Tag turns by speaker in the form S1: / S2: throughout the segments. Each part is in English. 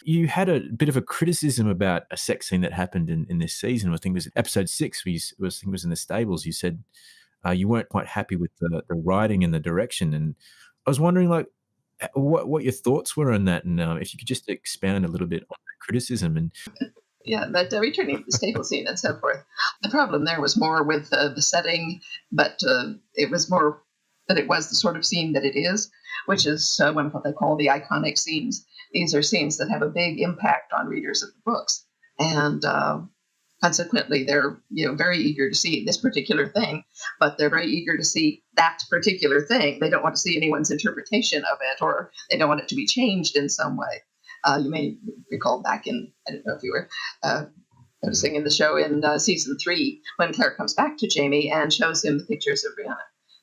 S1: You had a bit of a criticism about a sex scene that happened in this season. I think it was episode 6, I think it was in the stables. You said you weren't quite happy with the writing and the direction. And I was wondering, like, what your thoughts were on that, and if you could just expand a little bit on that criticism. And
S2: yeah, but returning to the stable scene and so forth, the problem there was more with the setting, but it was more that it was the sort of scene that it is, which is one of what they call the iconic scenes. These are scenes that have a big impact on readers of the books, and consequently, they're very eager to see this particular thing, but they're very eager to see that particular thing. They don't want to see anyone's interpretation of it, or they don't want it to be changed in some way. You may recall back in, I don't know if you were noticing in the show in season 3, when Claire comes back to Jamie and shows him the pictures of Brianna.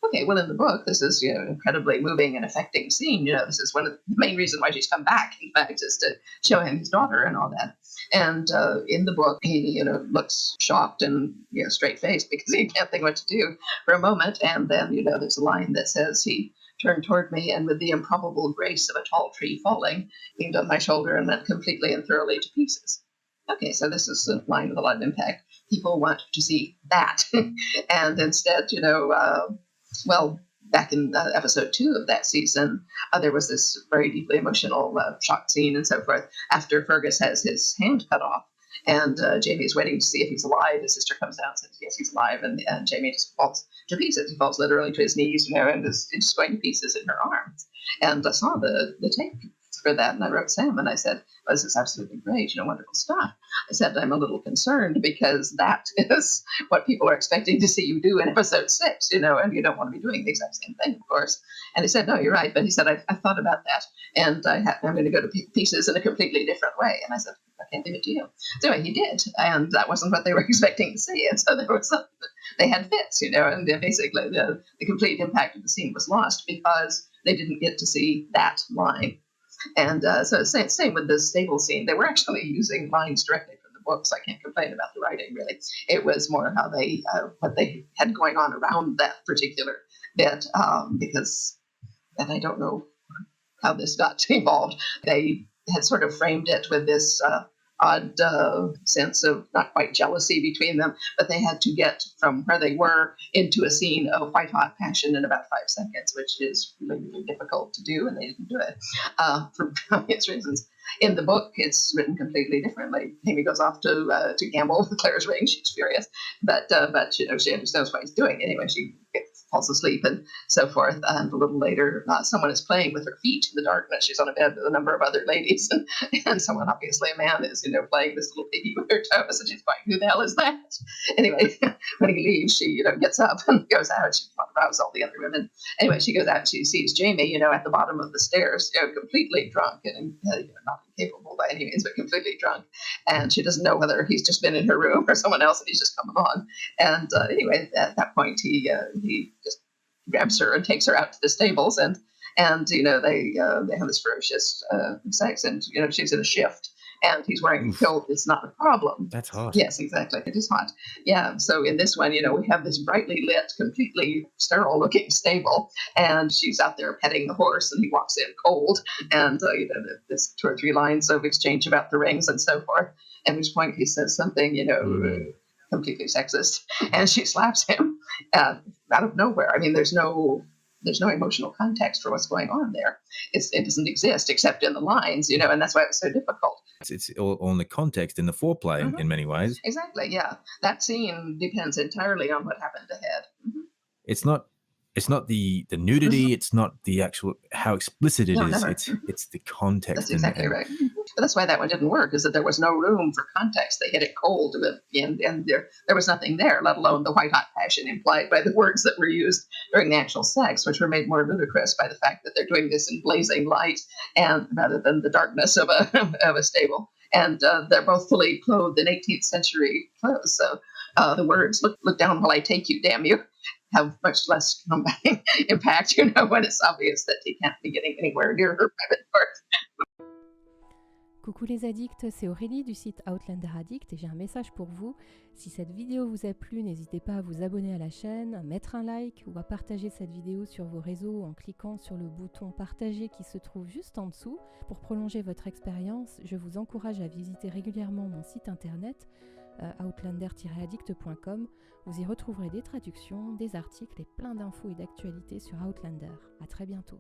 S2: Okay, well, in the book, this is an incredibly moving and affecting scene. This is one of the main reasons why she's come back, in fact, is to show him his daughter and all that. And in the book, he looks shocked and straight-faced because he can't think what to do for a moment. And then there's a line that says he turned toward me, and with the improbable grace of a tall tree falling, leaned on my shoulder and went completely and thoroughly to pieces. Okay, so this is a line with a lot of impact. People want to see that. And instead, well, back in episode 2 of that season, there was this very deeply emotional shock scene and so forth after Fergus has his hand cut off. And Jamie is waiting to see if he's alive. His sister comes down and says, yes, he's alive. And Jamie just falls to pieces. He falls literally to his knees, and is just going to pieces in her arms. And I saw the tape for that, and I wrote Sam, and I said, well, this is absolutely great, wonderful stuff. I said, I'm a little concerned because that is what people are expecting to see you do in episode 6, and you don't want to be doing the exact same thing, of course. And he said, no, you're right. But he said, I thought about that, and I'm going to go to pieces in a completely different way. And I said, I can't leave it to you. So anyway, he did, and that wasn't what they were expecting to see. And so there was something that they had fits, and basically the complete impact of the scene was lost because they didn't get to see that line. And so same with the stable scene. They were actually using lines directly from the books. I can't complain about the writing, really. It was more how they what they had going on around that particular bit, because, and I don't know how this got involved. They had sort of framed it with this odd sense of not quite jealousy between them, but they had to get from where they were into a scene of white-hot passion in about 5 seconds, which is really, really difficult to do, and they didn't do it for obvious reasons. In the book, it's written completely differently. Amy goes off to gamble with Claire's ring. She's furious, but she understands what he's doing. Anyway, she falls asleep and so forth. And a little later, someone is playing with her feet in the darkness. She's on a bed with a number of other ladies, and someone, obviously a man, is playing this little piggy with her toes, and she's going, "Who the hell is that?" Anyway, when he leaves, she gets up and goes out. She aroused all the other women. Anyway, she goes out and she sees Jamie, at the bottom of the stairs, completely drunk and not incapable by any means, but completely drunk. And she doesn't know whether he's just been in her room or someone else, and he's just come along. And anyway, at that point, he just grabs her and takes her out to the stables, and they have this ferocious sex, and she's in a shift. And he's wearing a kilt. It's not a problem.
S1: That's hot.
S2: Yes, exactly. It is hot. Yeah. So in this one, we have this brightly lit, completely sterile-looking stable, and she's out there petting the horse, and he walks in cold. And there's 2 or 3 lines of exchange about the rings and so forth. At which point he says something, completely sexist, and she slaps him out of nowhere. I mean, there's no emotional context for what's going on there. It doesn't exist except in the lines, and that's why it was so difficult.
S1: It's all in the context, in the foreplay, in many ways.
S2: Exactly, yeah. That scene depends entirely on what happened ahead. Mm-hmm.
S1: It's not the nudity. It's not the actual how explicit it is.
S2: Never.
S1: It's the context.
S2: That's exactly right. But that's why that one didn't work, is that there was no room for context. They hit it cold, and there was nothing there, let alone the white-hot passion implied by the words that were used during the actual sex, which were made more ludicrous by the fact that they're doing this in blazing light, and rather than the darkness of a stable. And they're both fully clothed in 18th century clothes. So the words, look down while I take you, damn you, have much less combating impact, when it's obvious that he can't be getting anywhere near her private part.
S3: Coucou les addicts, c'est Aurélie du site Outlander Addict et j'ai un message pour vous. Si cette vidéo vous a plu, n'hésitez pas à vous abonner à la chaîne, à mettre un like ou à partager cette vidéo sur vos réseaux en cliquant sur le bouton partager qui se trouve juste en dessous. Pour prolonger votre expérience, je vous encourage à visiter régulièrement mon site internet outlander-addict.com. Vous y retrouverez des traductions, des articles et plein d'infos et d'actualités sur Outlander. À très bientôt.